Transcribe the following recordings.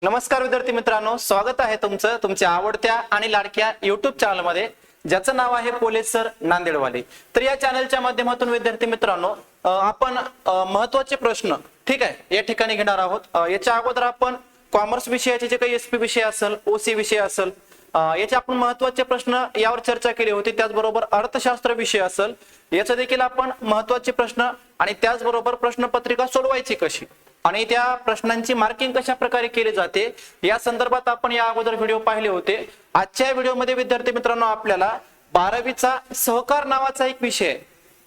नमस्कार विद्यार्थी मित्रांनो, स्वागत आहे तुमचं तुमच्या आवडत्या आणि लाडक्या युट्यूब चॅनलमध्ये, ज्याचं नाव आहे पोलीस सर नांदेडवाले। तर या चॅनलच्या माध्यमातून विद्यार्थी मित्रांनो आपण महत्त्वाचे प्रश्न ठीक आहे या ठिकाणी घेणार आहोत। याच्या अगोदर आपण कॉमर्स विषयाचे जे काही एसपी विषय असेल, ओसी विषय असेल, याचे आपण महत्त्वाचे प्रश्न यावर चर्चा केली होती। त्याचबरोबर अर्थशास्त्र विषय असेल याचा देखील आपण महत्त्वाचे प्रश्न आणि त्याचबरोबर प्रश्नपत्रिका सोडवायची कशी आणि त्या प्रश्नांची मार्किंग कशा प्रकारे केली जाते या संदर्भात आपण या अगोदर व्हिडिओ पाहिले होते। आजच्या व्हिडिओमध्ये विद्यार्थी मित्रांनो आपल्याला 12वीचा सहकार नावाचा एक विषय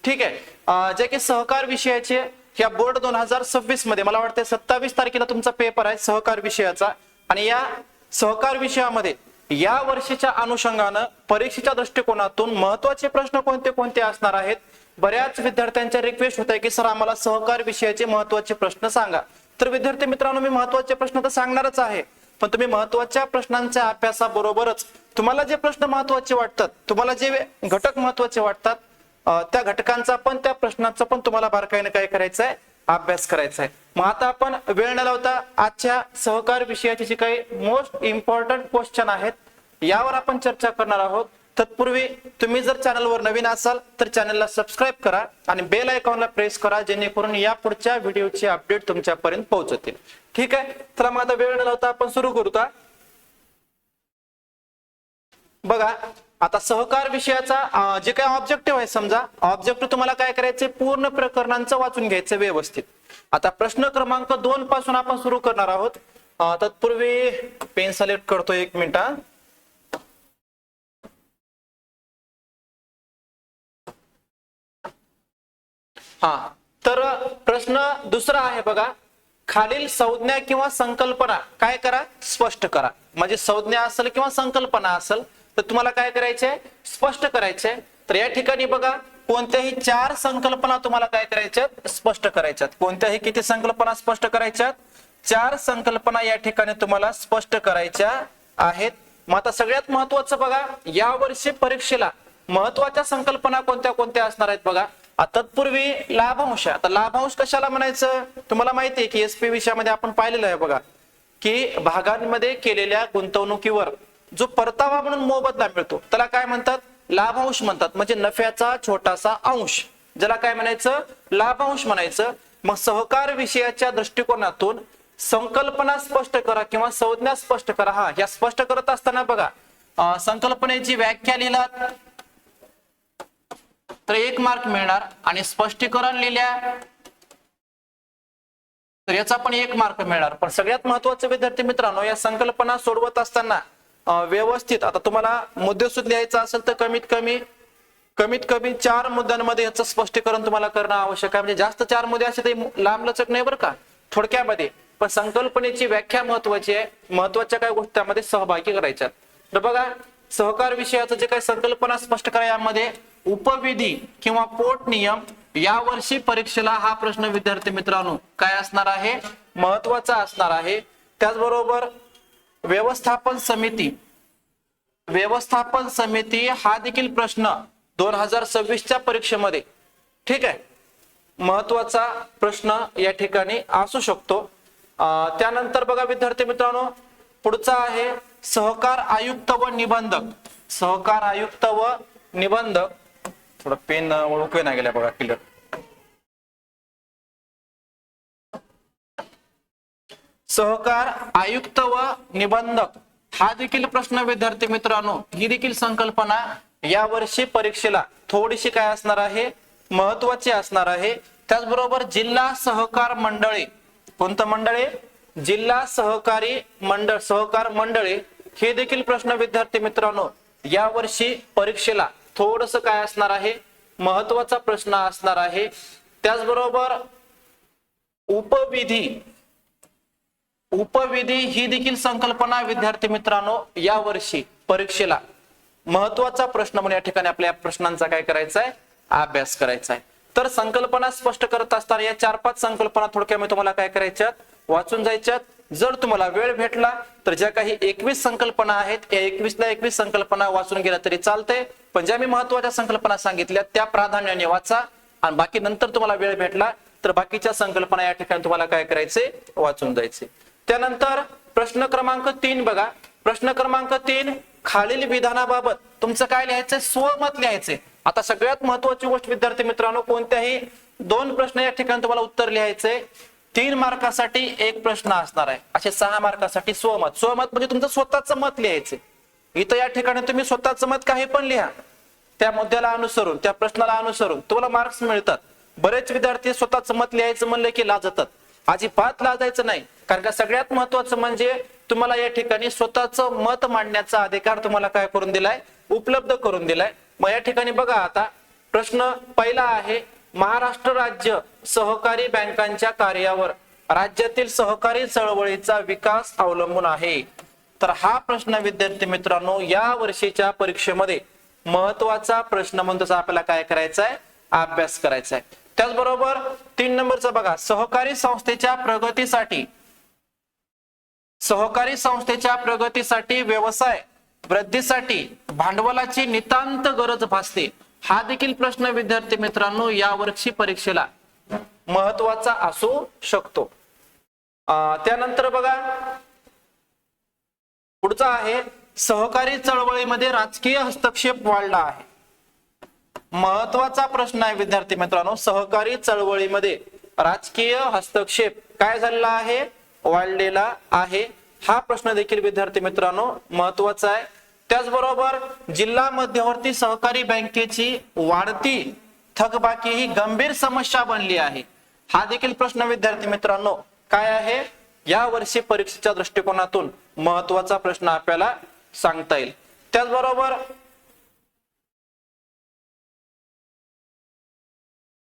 ठीक आहे, जे की सहकार विषयाचे या बोर्ड 2026 मध्ये मला वाटतं 27 तारखेला तुमचा पेपर आहे सहकार विषयाचा। आणि या सहकार विषयामध्ये या वर्षीच्या अनुषंगाने परीक्षेच्या दृष्टिकोनातून महत्त्वाचे प्रश्न कोणते कोणते असणार आहेत। बऱ्याच विद्यार्थ्यांच्या रिक्वेस्ट होत आहे की सर आम्हाला सहकार विषयाचे महत्त्वाचे प्रश्न सांगा। तर विद्यार्थी मित्रांनो मी महत्त्वाचे प्रश्न तर सांगणारच आहे, पण तुम्ही महत्त्वाच्या प्रश्नांच्या अभ्यासाबरोबरच तुम्हाला जे प्रश्न महत्त्वाचे वाटतात, तुम्हाला जे घटक महत्त्वाचे वाटतात, त्या घटकांचा पण त्या प्रश्नांचा पण तुम्हाला बारकाईने काय करायचं आहे, अभ्यास करायचा आहे। मग आता आपण वेळ न लावता आजच्या सहकार विषयाचे जे काही मोस्ट इम्पॉर्टंट क्वेश्चन आहेत यावर आपण चर्चा करणार आहोत। तत्पूर्वी तुम्ही जर चॅनलवर नवीन असाल तर चॅनलला सबस्क्राइब करा आणि बेल आयकॉनला प्रेस करा, जेणेकरून या पुढच्या व्हिडिओचे अपडेट तुमच्यापर्यंत पोहोचतील। ठीक आहे, तर मग आता वेळ न लावता आपण सुरू करूया। बघा आता सहकार विषयाचा जे काही ऑब्जेक्टिव्ह आहे, समजा ऑब्जेक्टिव्ह तुम्हाला काय करायचे, पूर्ण प्रकरणांचं वाचून घ्यायचं व्यवस्थित। आता प्रश्न क्रमांक 2 पासून आपण सुरू करणार आहोत। तत्पूर्वी पेन सिलेक्ट करतो, 1 मिनिट। तर प्रश्न दुसरा आहे बघा, खालील संज्ञा किंवा संकल्पना काय करा, स्पष्ट करा। म्हणजे संज्ञा असेल किंवा संकल्पना असेल तर तुम्हाला काय करायचंय, स्पष्ट करायचंय। तर या ठिकाणी बघा कोणत्याही 4 संकल्पना तुम्हाला काय करायच्यात, स्पष्ट करायच्यात। कोणत्याही किती संकल्पना स्पष्ट करायच्यात, 4 संकल्पना या ठिकाणी तुम्हाला स्पष्ट करायच्या आहेत। मग आता सगळ्यात महत्त्वाचं बघा, या वर्षी परीक्षेला महत्त्वाच्या संकल्पना कोणत्या कोणत्या असणार आहेत बघा। तत्पूर्वी लाभांश। आता लाभांश कशाला म्हणायचं तुम्हाला माहिती आहे की एसपी विषयामध्ये आपण पाहिलेलं आहे बघा, की भागांमध्ये केलेल्या गुंतवणुकीवर जो परतावा म्हणून मोबदला मिळतो त्याला काय म्हणतात, लाभांश म्हणतात। म्हणजे नफ्याचा छोटासा अंश, ज्याला काय म्हणायचं, लाभांश म्हणायचं। मग सहकार विषयाच्या दृष्टिकोनातून संकल्पना स्पष्ट करा किंवा संज्ञा स्पष्ट करा। या स्पष्ट करत असताना बघा संकल्पनेची व्याख्या लिहिलात तर 1 मार्क मिळणार आणि स्पष्टीकरण लिहिल्या तर याचा पण 1 मार्क मिळणार। पण सगळ्यात महत्त्वाचं विद्यार्थी मित्रांनो, या संकल्पना सोडवत असताना व्यवस्थित आता तुम्हाला मुद्देसूद लिहायचा असेल तर कमीत कमी 4 मुद्द्यांमध्ये याचं स्पष्टीकरण तुम्हाला करणं आवश्यक आहे। म्हणजे जास्त 4 मुद्दे असे ते लांबलचक नाही बरं का, थोडक्यामध्ये। पण संकल्पनेची व्याख्या महत्त्वाची आहे, महत्त्वाच्या काही गोष्टी त्यामध्ये सहभागी करायच्या। तर बघा सहकार विषयाचं जे काही संकल्पना स्पष्ट करा, यामध्ये उपविधी किंवा पोट नियम या वर्षी परीक्षेला हा प्रश्न विद्यार्थी मित्रांनो काय असणार आहे, महत्त्वाचा असणार आहे। त्याचबरोबर व्यवस्थापन समिती हा देखील प्रश्न 2026च्या परीक्षेमध्ये ठीक आहे महत्त्वाचा प्रश्न या ठिकाणी असू शकतो। त्यानंतर बघा विद्यार्थी मित्रांनो पुढचा आहे सहकार आयुक्त व निबंधक। सहकार आयुक्त व निबंधक, थोडं पेन ओळखवे नाही गेल्या बघा क्लिअर। सहकार आयुक्त व निबंधक हा देखील प्रश्न विद्यार्थी मित्रांनो, ही देखील संकल्पना या वर्षी परीक्षेला थोडीशी काय असणार आहे, महत्त्वाची असणार आहे। त्याचबरोबर जिल्हा सहकार मंडळे, कोणतं मंडळे, जिल्हा सहकारी मंडळ, सहकार मंडळे हे देखील प्रश्न विद्यार्थी मित्रांनो या वर्षी परीक्षेला थोडस काय असणार आहे, महत्त्वाचा प्रश्न असणार आहे। त्याचबरोबर उपविधी ही देखील संकल्पना विद्यार्थी मित्रांनो या वर्षी परीक्षेला महत्त्वाचा प्रश्न म्हणून या ठिकाणी आपल्या प्रश्नांचा काय करायचा आहे, अभ्यास करायचा आहे। तर संकल्पना स्पष्ट करत असताना या 4-5 संकल्पना थोडक्यामध्ये तुम्हाला काय करायच्यात, वाचून जायच्यात। जर तुम्हाला वेळ भेटला तर ज्या काही 21 संकल्पना आहेत या 21ला 21 संकल्पना वाचून गेला तरी चालतंय, पण ज्या मी महत्त्वाच्या संकल्पना सांगितल्या त्या प्राधान्याने वाचा आणि बाकी नंतर तुम्हाला वेळ भेटला तर बाकीच्या संकल्पना या ठिकाणी तुम्हाला काय करायचे, वाचून जायचे। त्यानंतर प्रश्न क्रमांक 3 बघा. प्रश्न क्रमांक 3, खालील विधानाबाबत तुमचं काय लिहायचंय? स्वमत लिहायचंय. आता सगळ्यात महत्वाची गोष्ट विद्यार्थी मित्रांनो, कोणत्याही 2 प्रश्न या ठिकाणी तुम्हाला उत्तर लिहायचंय. 3 मार्कासाठी 1 प्रश्न असणार आहे. असे 6 मार्कासाठी स्वमत. स्वमत म्हणजे तुमचं स्वतःचं मत लिहायचंय. इथं या ठिकाणी तुम्ही स्वतःचं मत काही पण लिहा, त्या मुद्द्याला अनुसरून, त्या प्रश्नाला अनुसरून तुम्हाला मार्क्स मिळतात. बरेच विद्यार्थी स्वतःचं मत लिहायचं म्हणलं की लाजतात. अजिबात लाजायचं नाही, कारण का सगळ्यात महत्वाचं म्हणजे तुम्हाला या ठिकाणी स्वतःचं मत मांडण्याचा अधिकार तुम्हाला काय करून दिलाय? उपलब्ध करून दिलाय. मग या ठिकाणी बघा, आता प्रश्न पहिला आहे, महाराष्ट्र राज्य सहकारी बँकांच्या कार्यावर राज्यातील सहकारी चळवळीचा विकास अवलंबून आहे. तर हा प्रश्न विद्यार्थी मित्रांनो या वर्षीच्या परीक्षेमध्ये महत्वाचा प्रश्न म्हणून त्याचा आपल्याला काय करायचा आहे? अभ्यास करायचा आहे. त्याचबरोबर 3 नंबरचा बघा, सहकारी संस्थेच्या प्रगतीसाठी व्यवसाय वृद्धीसाठी भांडवलाची नितांत गरज भासते. हा देखील प्रश्न विद्यार्थी मित्रांनो या वर्षी परीक्षेला महत्वाचा असू शकतो. त्यानंतर बघा पुढचा आहे, सहकारी चळवळीमध्ये राजकीय हस्तक्षेप वाढला आहे. महत्वाचा प्रश्न आहे विद्यार्थी मित्रांनो, सहकारी चळवळीमध्ये राजकीय हस्तक्षेप काय झालेला आहे? वाढलेला आहे. हा प्रश्न देखील विद्यार्थी मित्रांनो महत्वाचा आहे. त्याचबरोबर जिल्हा मध्यवर्ती सहकारी बँकेची वाढती थकबाकी ही गंभीर समस्या बनली आहे. हा देखील प्रश्न विद्यार्थी मित्रांनो काय आहे? या वर्षी परीक्षेच्या दृष्टिकोनातून महत्वाचा प्रश्न आपल्याला सांगता येईल. त्याचबरोबर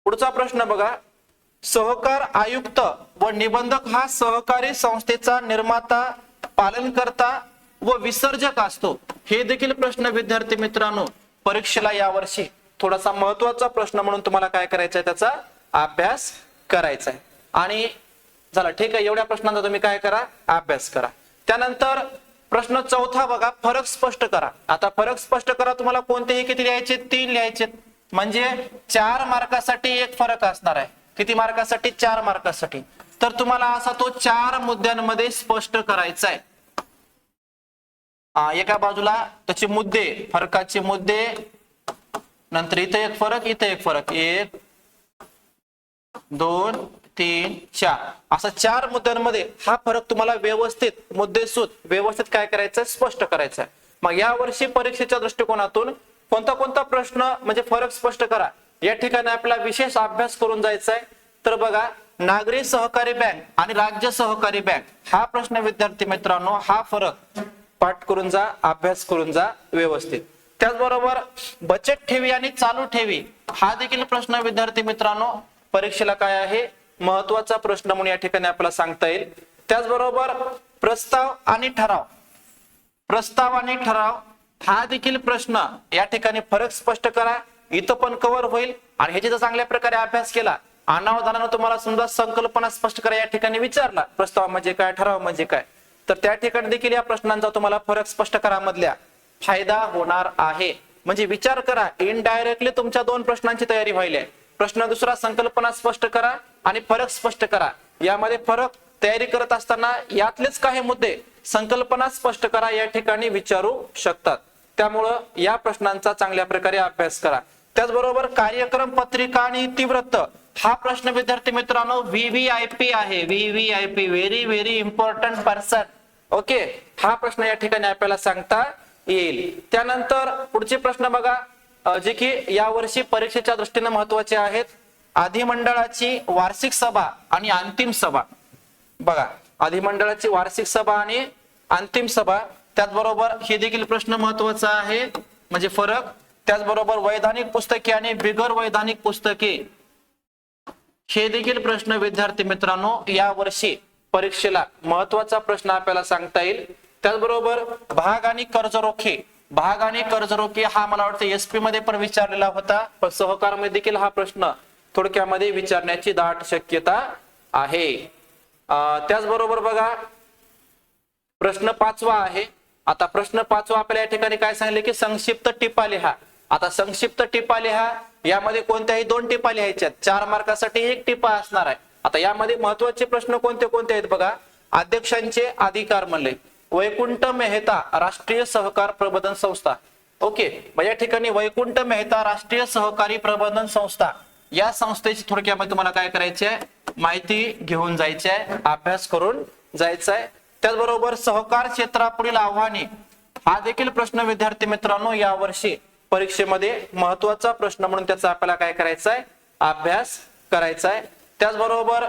पुढचा प्रश्न बघा, सहकार आयुक्त व निबंधक हा सहकारी संस्थेचा निर्माता, पालनकर्ता व विसर्जक असतो. हे देखील प्रश्न विद्यार्थी मित्रांनो परीक्षेला यावर्षी थोडासा महत्वाचा प्रश्न म्हणून तुम्हाला काय करायचा आहे? त्याचा अभ्यास करायचा आहे. आणि झाला, ठीक आहे. एवढ्या प्रश्नांचा तुम्ही काय करा? अभ्यास करा. त्यानंतर प्रश्न 4 बघा, फरक स्पष्ट करा. आता फरक स्पष्ट करा तुम्हाला कोणतेही किती लिहायचे? 3 लिहायचे. म्हणजे 4 मार्कासाठी 1 फरक असणार आहे. किती मार्कासाठी? 4 मार्कासाठी. तर तुम्हाला असा तो 4 मुद्द्यांमध्ये स्पष्ट करायचा आहे. एका बाजूला त्याचे मुद्दे, फरकाचे मुद्दे, नंतर इथे 1 फरक, इथे 1 फरक, 1 2 3 4 असा 4 मुद्द्यांमध्ये हा फरक तुम्हाला व्यवस्थित मुद्देसूद व्यवस्थित काय करायचं? स्पष्ट करायचं आहे. मग या वर्षी परीक्षेच्या दृष्टिकोनातून कोणता प्रश्न म्हणजे फरक स्पष्ट करा या ठिकाणी आपला विशेष अभ्यास करून जायचा आहे. तर बघा, नागरी सहकारी बँक आणि राज्य सहकारी बँक हा प्रश्न विद्यार्थी मित्रांनो हा फरक पाठ करून जा, अभ्यास करून जा व्यवस्थित. त्याचबरोबर बचत ठेवी आणि चालू ठेवी हा देखील प्रश्न विद्यार्थी मित्रांनो परीक्षेला काय आहे? महत्वाचा प्रश्न म्हणून या ठिकाणी आपल्याला सांगता येईल. त्याचबरोबर प्रस्ताव आणि ठराव हा देखील प्रश्न या ठिकाणी फरक स्पष्ट करा. इथं पण कव्हर होईल आणि ह्याची जर चांगल्या प्रकारे अभ्यास केला, अनावधानानं तुम्हाला समजा संकल्पना स्पष्ट करा या ठिकाणी विचारला, प्रस्ताव म्हणजे काय, ठराव म्हणजे काय, तर त्या ठिकाणी देखील या प्रश्नांचा तुम्हाला फरक स्पष्ट करा मधल्या फायदा होणार आहे. म्हणजे विचार करा, इनडायरेक्टली तुमच्या 2 प्रश्नांची तयारी व्हायली आहे. प्रश्न दुसरा संकल्पना स्पष्ट करा आणि फरक स्पष्ट करा. यामध्ये फरक तयारी करत असताना यातलेच काही मुद्दे संकल्पना स्पष्ट करा या ठिकाणी विचारू शकतात. त्यामुळं या प्रश्नांचा चांगल्या प्रकारे अभ्यास करा. त्याचबरोबर कार्यक्रम पत्रिका आणि इतिवृत्त हा प्रश्न विद्यार्थी मित्रांनो व्हीव्हीआयपी आहे. VVIP very very important person. Okay, हा प्रश्न या ठिकाणी आपल्याला सांगता येईल. त्यानंतर पुढचे प्रश्न बघा, जे की यावर्षी परीक्षेच्या दृष्टीने महत्वाचे आहेत. अधिमंडळाची वार्षिक सभा आणि अंतिम सभा. बघा, अधिमंडळाची वार्षिक सभा आणि अंतिम सभा, त्याचबरोबर हे देखील प्रश्न महत्वाचा आहे म्हणजे फरक. त्याचबरोबर वैधानिक पुस्तके आणि बिगर वैधानिक पुस्तके हे देखील प्रश्न विद्यार्थी मित्रांनो या वर्षी परीक्षेला महत्वाचा प्रश्न आपल्याला सांगता येईल. त्याचबरोबर भाग आणि कर्जरोखे हा मला वाटतं एसपी मध्ये पण विचारलेला होता, पण सहकार मध्ये देखील हा प्रश्न थोडक्यामध्ये विचारण्याची दाट शक्यता आहे. त्याचबरोबर बघा प्रश्न 5वा आहे. आता प्रश्न 5वा आपल्याला या ठिकाणी काय सांगितले की संक्षिप्त टिपा लिहा. आता संक्षिप्त टिपा लिहा, यामध्ये कोणत्याही 2 टिपा लिहायच्या. 4 मार्कासाठी 1 टिपा असणार आहे. आता यामध्ये महत्वाचे प्रश्न कोणते कोणते आहेत बघा. अध्यक्षांचे अधिकार म्हणले वैकुंठ मेहता राष्ट्रीय सहकार प्रबंधन संस्था. ओके, या ठिकाणी वैकुंठ मेहता राष्ट्रीय सहकारी प्रबंधन संस्था या संस्थेची थोडक्यामध्ये तुम्हाला काय करायची आहे, माहिती घेऊन जायची आहे, अभ्यास करून जायचा आहे. त्याचबरोबर सहकार क्षेत्रापुढील आव्हाने हा देखील प्रश्न विद्यार्थी मित्रांनो यावर्षी परीक्षेमध्ये महत्वाचा प्रश्न म्हणून त्याचा आपल्याला काय करायचा आहे, अभ्यास करायचा आहे. त्याचबरोबर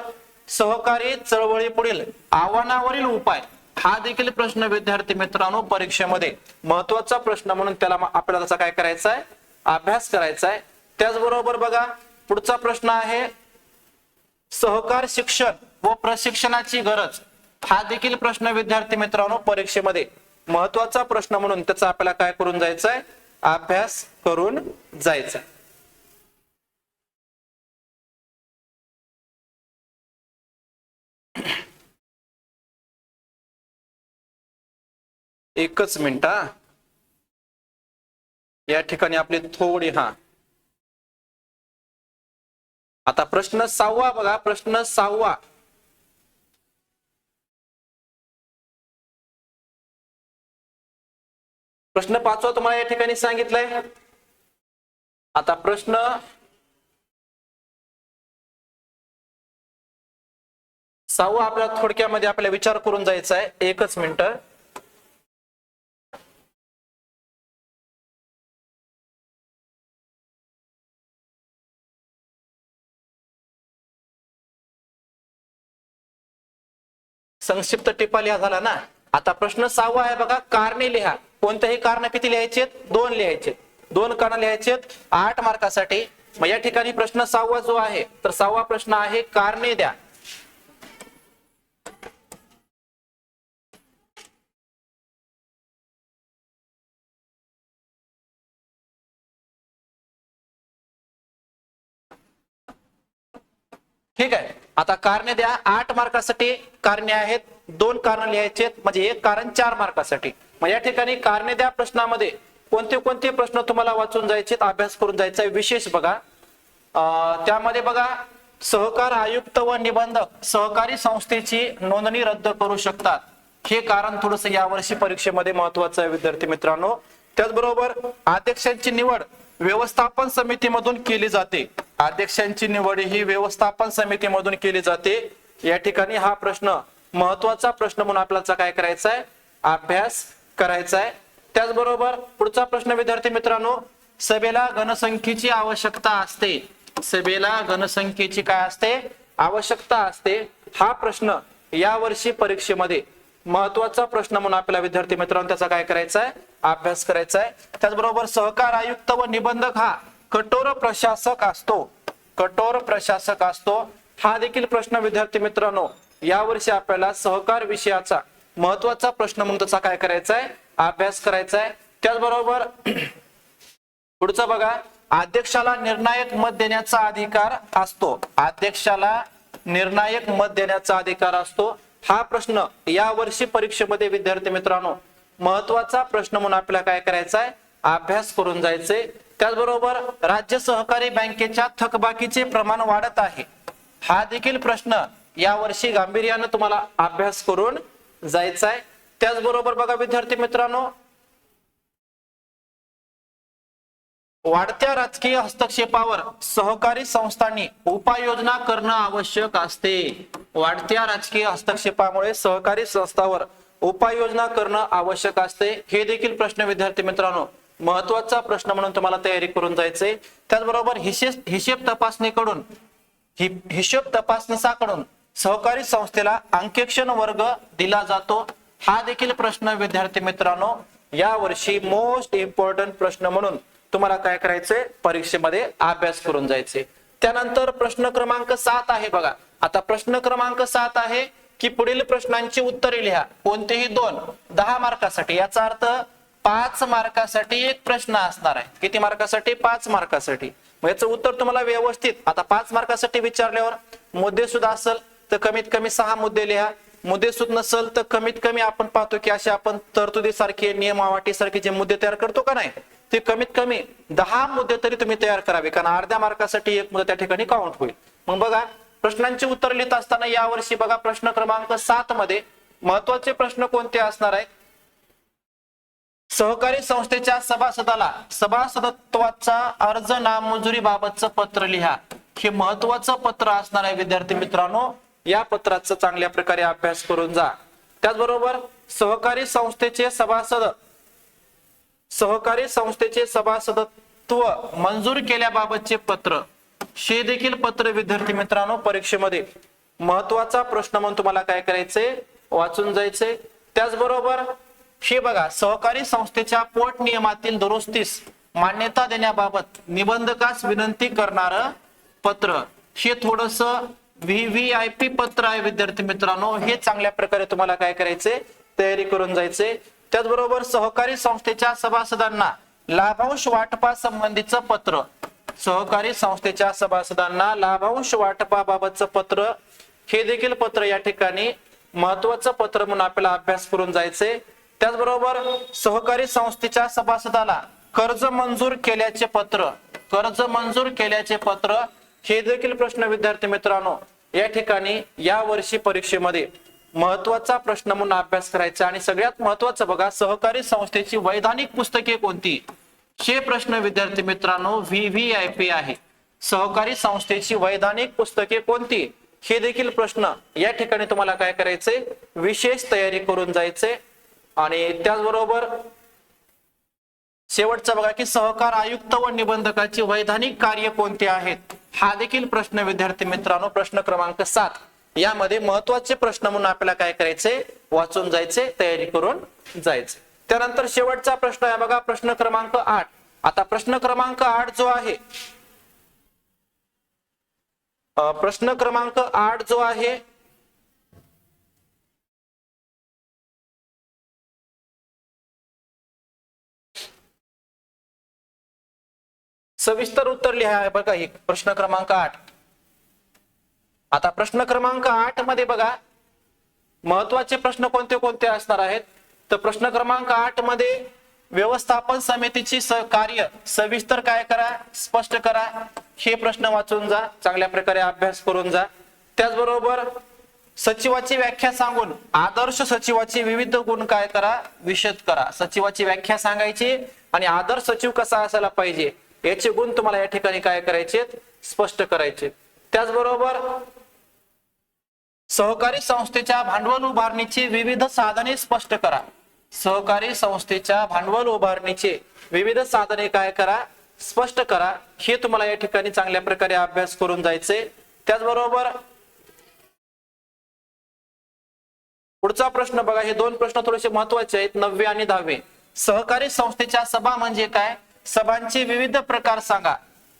सहकारी चळवळी पुढील आव्हानावरील उपाय हा देखील प्रश्न विद्यार्थी मित्रांनो परीक्षेमध्ये महत्वाचा प्रश्न म्हणून त्याला आपल्याला त्याचा काय करायचा आहे, अभ्यास करायचा आहे. त्याचबरोबर बघा पुढचा प्रश्न आहे सहकार शिक्षण व प्रशिक्षणाची गरज हा देखील प्रश्न विद्यार्थी मित्रांनो परीक्षेमध्ये महत्वाचा प्रश्न म्हणून त्याचा आपल्याला काय करून जायचा आहे, अभ्यास करून जायचा. एकच मिनिट या ठिकाणी आपली थोडी आता प्रश्न 6वा बघा, प्रश्न 6वा. प्रश्न 5वा तुम्हाला या ठिकाणी सांगितलंय. आता प्रश्न 6वा आपल्याला थोडक्यामध्ये आपल्याला विचार करून जायचा आहे. एकच मिनिट. संक्षिप्त टिपा लिहा झाला ना. आता प्रश्न 6वा आहे बघा, कारणे लिहा. कोणतेही कारण किती लिहायचे, 2 लिहायचे. 2 कारण लिहायचे 8 मार्कासाठी. मग या ठिकाणी प्रश्न 6वा जो आहे तर 6वा प्रश्न आहे कारणे द्या. ठीक आहे. आता कारणे द्या 8 मार्कासाठी कारणे आहेत. 2 कारण लिहायचे म्हणजे एक कारण 4 मार्कासाठी. मग या ठिकाणी कारणे द्या प्रश्नामध्ये कोणते कोणते प्रश्न तुम्हाला वाचून जायचे, अभ्यास करून जायचा विशेष बघा. त्यामध्ये बघा सहकार आयुक्त व निबंधक सहकारी संस्थेची नोंदणी रद्द करू शकतात. हे कारण थोडंसं यावर्षी परीक्षेमध्ये महत्वाचं आहे विद्यार्थी मित्रांनो. त्याचबरोबर अध्यक्षांची निवड व्यवस्थापन समितीमधून केली जाते. अध्यक्षांची निवड ही व्यवस्थापन समितीमधून केली जाते. या ठिकाणी हा प्रश्न महत्वाचा प्रश्न म्हणून आपल्याला काय करायचा आहे, अभ्यास करायचा आहे. त्याचबरोबर पुढचा प्रश्न विद्यार्थी मित्रांनो, सभेला घनसंख्येची आवश्यकता असते. सभेला घनसंख्येची काय असते, आवश्यकता असते. हा प्रश्न यावर्षी परीक्षेमध्ये महत्वाचा प्रश्न म्हणून आपल्याला विद्यार्थी मित्रांनो त्याचा काय करायचा आहे, अभ्यास करायचा आहे. त्याचबरोबर सहकार आयुक्त व निबंधक हा कठोर प्रशासक असतो. कठोर प्रशासक असतो. हा देखील प्रश्न विद्यार्थी मित्रांनो यावर्षी आपल्याला सहकार विषयाचा महत्वाचा प्रश्न म्हणून त्याचा काय करायचा आहे, अभ्यास करायचा आहे. त्याचबरोबर पुढचा बघा, अध्यक्षाला निर्णायक मत देण्याचा अधिकार असतो. अध्यक्षाला निर्णायक मत देण्याचा अधिकार असतो. हा प्रश्न यावर्षी परीक्षेमध्ये विद्यार्थी मित्रांनो महत्वाचा प्रश्न म्हणून आपल्याला काय करायचा आहे, अभ्यास करून जायचे. त्याचबरोबर राज्य सहकारी बँकेच्या थकबाकीचे प्रमाण वाढत आहे. हा देखील प्रश्न यावर्षी गांभीर्याने तुम्हाला अभ्यास करून जायचा आहे. त्याचबरोबर बघा विद्यार्थी मित्रांनो, वाढत्या राजकीय हस्तक्षेपावर सहकारी संस्थांनी उपाययोजना करणं आवश्यक असते. वाढत्या राजकीय हस्तक्षेपामुळे सहकारी संस्थांवर उपाययोजना करणं आवश्यक असते. हे देखील प्रश्न विद्यार्थी मित्रांनो महत्वाचा प्रश्न म्हणून तुम्हाला तयारी करून जायचंय. त्याचबरोबर हिशेब तपासणीकडून हिशोब तपासनीसाकडून सहकारी संस्थेला अंकेक्षण वर्ग दिला जातो. हा देखील प्रश्न विद्यार्थी मित्रांनो यावर्षी मोस्ट इम्पॉर्टंट प्रश्न म्हणून तुम्हाला काय करायचंय, परीक्षेमध्ये अभ्यास करून जायचे. त्यानंतर प्रश्न क्रमांक 7 आहे बघा. आता प्रश्न क्रमांक 7 आहे की पुढील प्रश्नांची उत्तरे लिहा. कोणतेही 2 10 मार्कासाठी. याचा अर्थ 5 मार्कासाठी एक प्रश्न असणार आहे. किती मार्कासाठी, 5 मार्कासाठी. मग याचं उत्तर तुम्हाला व्यवस्थित आता 5 मार्कासाठी विचारल्यावर मुद्दे सुद्धा असेल तर कमीत कमी 6 मुद्दे लिहा. मुद्दे सुद्धा नसेल तर कमीत कमी आपण पाहतो की असे आपण तरतुदीसारखे नियम अटीसारखे जे मुद्दे तयार करतो का नाही, ते कमीत कमी 10 मुद्दे तरी तुम्ही तयार करावे, कारण अर्ध्या मार्कासाठी एक मुद्दा त्या ठिकाणी काउंट होईल. मग बघा प्रश्नांची उत्तर लिहित असताना यावर्षी बघा प्रश्न क्रमांक 7 मध्ये महत्वाचे प्रश्न कोणते असणार आहेत? सहकारी संस्थेच्या सभासदाला सभासदत्वाचा अर्ज नामंजुरी बाबतचं पत्र लिहा. हे महत्वाचं पत्र असणार आहे विद्यार्थी मित्रांनो. या पत्राचा चांगल्या प्रकारे अभ्यास करून जा. त्याचबरोबर सहकारी संस्थेचे सभासदत्व मंजूर केल्याबाबतचे पत्र, हे देखील पत्र विद्यार्थी मित्रांनो परीक्षेमध्ये महत्वाचा प्रश्न म्हणून तुम्हाला काय करायचंय, वाचून जायचंय. त्याचबरोबर हे बघा, सहकारी संस्थेच्या पोट नियमातील दुरुस्तीस मान्यता देण्याबाबत निबंधकास विनंती करणार पत्र, हे थोडस व्हीव्हीआयपी पत्र आहे विद्यार्थी मित्रांनो. हे चांगल्या प्रकारे तुम्हाला काय करायचंय, तयारी करून जायचंय. त्याचबरोबर सहकारी संस्थेच्या सभासदांना लाभांश वाटपा संबंधीचं पत्र, सहकारी संस्थेच्या सभासदांना लाभांश वाटपाबाबतचं पत्र, हे देखील पत्र या ठिकाणी महत्वाचं पत्र म्हणून आपल्याला अभ्यास करून जायचंय. त्याचबरोबर सहकारी संस्थेच्या सभासदाला कर्ज मंजूर केल्याचे पत्र, हे देखील प्रश्न विद्यार्थी मित्रांनो या ठिकाणी या वर्षी परीक्षेमध्ये महत्वाचा प्रश्न म्हणून अभ्यास करायचा. आणि सगळ्यात महत्वाचं बघा, सहकारी संस्थेची वैधानिक पुस्तके कोणती, हे प्रश्न विद्यार्थी मित्रांनो व्हीव्हीआयपी आहे. सहकारी संस्थेची वैधानिक पुस्तके कोणती, हे देखील प्रश्न या ठिकाणी तुम्हाला काय करायचंय, विशेष तयारी करून जायचंय. आणि त्याचबरोबर शेवटचा बघा की सहकार आयुक्त व निबंधकाची वैधानिक कार्य कोणती आहेत, हा देखील प्रश्न विद्यार्थी मित्रांनो प्रश्न क्रमांक 7 यामध्ये महत्वाचे प्रश्न म्हणून आपल्याला काय करायचे, वाचून जायचे, तयारी करून जायचे. त्यानंतर शेवटचा प्रश्न आहे बघा प्रश्न क्रमांक 8. आता प्रश्न क्रमांक 8 जो आहे, प्रश्न क्रमांक 8 जो आहे सविस्तर उत्तर लिहा आहे बघा. एक प्रश्न क्रमांक 8. आता प्रश्न क्रमांक 8 मध्ये बघा महत्वाचे प्रश्न कोणते कोणते असणार आहेत. तर प्रश्न क्रमांक 8 मध्ये व्यवस्थापन समितीची कार्य सविस्तर काय करा, स्पष्ट करा. हे प्रश्न वाचून जा, चांगल्या प्रकारे अभ्यास करून जा. त्याचबरोबर सचिवाची व्याख्या सांगून आदर्श सचिवाचे विविध गुण काय करा, विशद करा. सचिवाची व्याख्या सांगायची आणि आदर्श सचिव कसा असायला पाहिजे याचे गुण तुम्हाला या ठिकाणी काय करायचे, स्पष्ट करायचे. त्याचबरोबर सहकारी संस्थेच्या भांडवल उभारणीची विविध साधने स्पष्ट करा. सहकारी संस्थेच्या भांडवल उभारणीचे विविध साधने काय करा, स्पष्ट करा. हे तुम्हाला या ठिकाणी चांगल्या प्रकारे अभ्यास करून जायचे. त्याचबरोबर पुढचा प्रश्न बघा, हे दोन प्रश्न थोडेसे महत्वाचे आहेत, 9वे आणि 10वे. सहकारी संस्थेच्या सभा म्हणजे काय, सभांचे विविध प्रकार सांगा.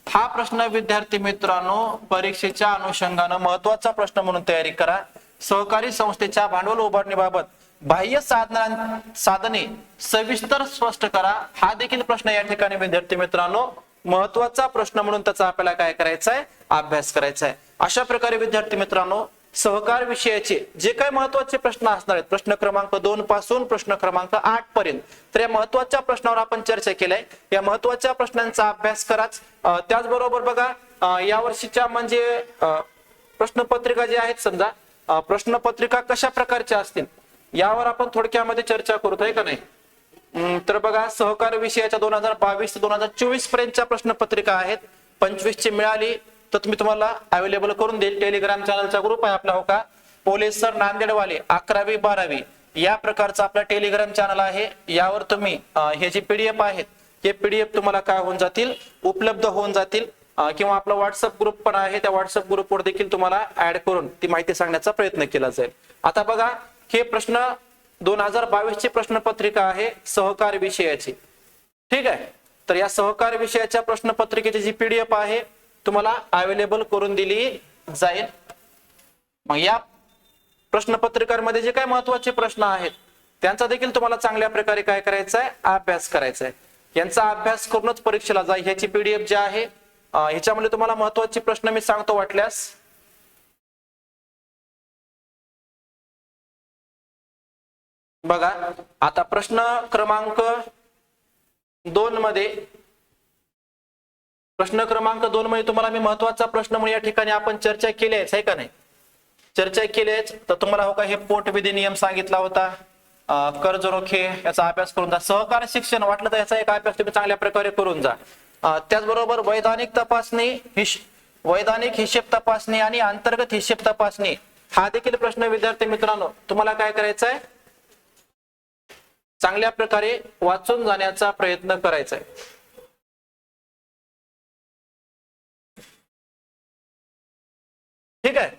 हा प्रश्न विद्यार्थी मित्रांनो परीक्षेच्या अनुषंगाने महत्वाचा प्रश्न म्हणून तयारी करा. सहकारी संस्थेच्या भांडवल उभारणीबाबत बाह्य साधने सविस्तर स्पष्ट करा. हा देखील प्रश्न या ठिकाणी विद्यार्थी मित्रांनो महत्वाचा प्रश्न म्हणून त्याचा आपल्याला काय करायचा आहे, अभ्यास करायचा आहे. अशा प्रकारे विद्यार्थी मित्रांनो सहकार विषयाचे जे काही महत्वाचे प्रश्न असणार आहेत, प्रश्न क्रमांक 2 पासून प्रश्न क्रमांक 8 पर्यंत, तर या महत्वाच्या प्रश्नावर आपण चर्चा केलाय. या महत्वाच्या प्रश्नांचा अभ्यास कराच. त्याचबरोबर बघा या वर्षीच्या म्हणजे प्रश्नपत्रिका जे आहेत, समजा प्रश्नपत्रिका कशा प्रकारच्या असतील यावर आपण थोडक्यामध्ये चर्चा करू, आहे का नाही. तर बघा सहकार विषयाच्या 2022 ते 2024 पर्यंतच्या प्रश्नपत्रिका आहेत. 25 ची मिळाली तर मी तुम्हाला अवेलेबल करून देईल. टेलिग्राम चॅनलचा ग्रुप आहे आपला, हो का, पोलीस सर नांदेडवाले 11वी 12वी या प्रकारचा आपला टेलिग्राम चॅनल आहे. यावर तुम्ही हे जे पीडीएफ आहेत हे पीडीएफ तुम्हाला काय होऊन जातील, उपलब्ध होऊन जातील. किंवा आपला व्हॉट्सअप ग्रुप पण आहे, त्या व्हॉट्सअप ग्रुपवर देखील तुम्हाला ऍड करून ती माहिती सांगण्याचा प्रयत्न केला जाईल. आता बघा हे प्रश्न 2022 ची प्रश्नपत्रिका आहे सहकार विषयाची, ठीक आहे. तर या सहकार विषयाच्या प्रश्नपत्रिकेची जी पीडीएफ आहे तुम्हाला अवेलेबल करून दिली जाईल. मग या प्रश्नपत्रिकांमध्ये जे काही महत्वाचे प्रश्न आहेत त्यांचा देखील तुम्हाला चांगल्या प्रकारे काय करायचा आहे, अभ्यास करायचा आहे. यांचा अभ्यास करूनच परीक्षेला जा. ह्याची पीडीएफ जी आहे ह्याच्यामध्ये तुम्हाला महत्वाचे प्रश्न मी सांगतो वाटल्यास. बघा आता प्रश्न क्रमांक 2 मध्ये तुम्हाला मी महत्वाचा प्रश्न म्हणून या ठिकाणी आपण चर्चा केली आहे का नाही. चर्चा केलीच तर तुम्हाला हो का हे पोटविधी नियम सांगितला होता, कर्ज रोखे याचा अभ्यास करून जा. सहकार शिक्षण वाटलं तर याचा एक अभ्यास तुम्ही चांगल्या प्रकारे करून जा. त्याचबरोबर वैधानिक हिशेब तपासणी आणि अंतर्गत हिशेब तपासणी हा देखील प्रश्न विद्यार्थी मित्रांनो तुम्हाला काय करायचा आहे, चांगल्या प्रकारे वाचून जाण्याचा प्रयत्न करायचा आहे. ठीक आहे.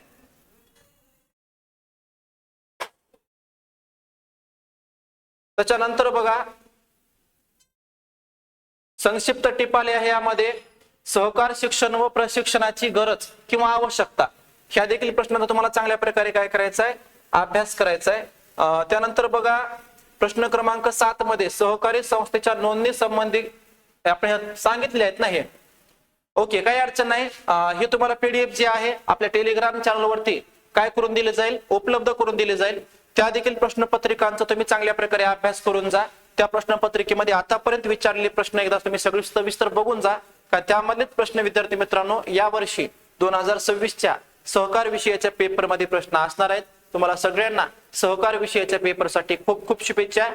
त्याच्यानंतर बघा संक्षिप्त टिपाले आहे यामध्ये सहकार शिक्षण व प्रशिक्षणाची गरज किंवा आवश्यकता ह्या देखील प्रश्नांचा तुम्हाला चांगल्या प्रकारे काय करायचा आहे, अभ्यास करायचा आहे. त्यानंतर बघा प्रश्न क्रमांक 7 मध्ये सहकारी संस्थेच्या नोंदणी संबंधी आपण सांगितले आहेत ना हे. ओके, काही अडचण नाही. हे तुम्हाला पीडीएफ जे आहे आपल्या टेलिग्राम चॅनलवरती काय करून दिले जाईल, उपलब्ध करून दिले जाईल. त्या देखील प्रश्नपत्रिकांचा तुम्ही चांगल्या प्रकारे अभ्यास करून जा. त्या प्रश्नपत्रिकेमध्ये आतापर्यंत विचारलेले प्रश्न एकदा तुम्ही सगळे सविस्तर बघून जा, का त्यामधलेच प्रश्न विद्यार्थी मित्रांनो या वर्षी 2026च्या सहकार विषयाच्या पेपरमध्ये प्रश्न असणार आहेत. तुम्हाला सगळ्यांना सहकार विषयाच्या पेपरसाठी खूप खूप शुभेच्छा.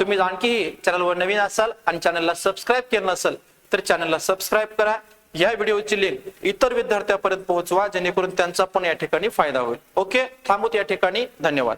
तुम्ही आणखीही चॅनलवर नवीन असाल आणि चॅनलला सबस्क्राईब केलं नसेल तर चॅनलला सबस्क्राईब करा. या व्हिडिओची लिंक इतर विद्यार्थ्यांपर्यंत पोहोचवा जेणेकरून त्यांचा पण या ठिकाणी फायदा होईल. ओके, थांबूत या ठिकाणी. धन्यवाद.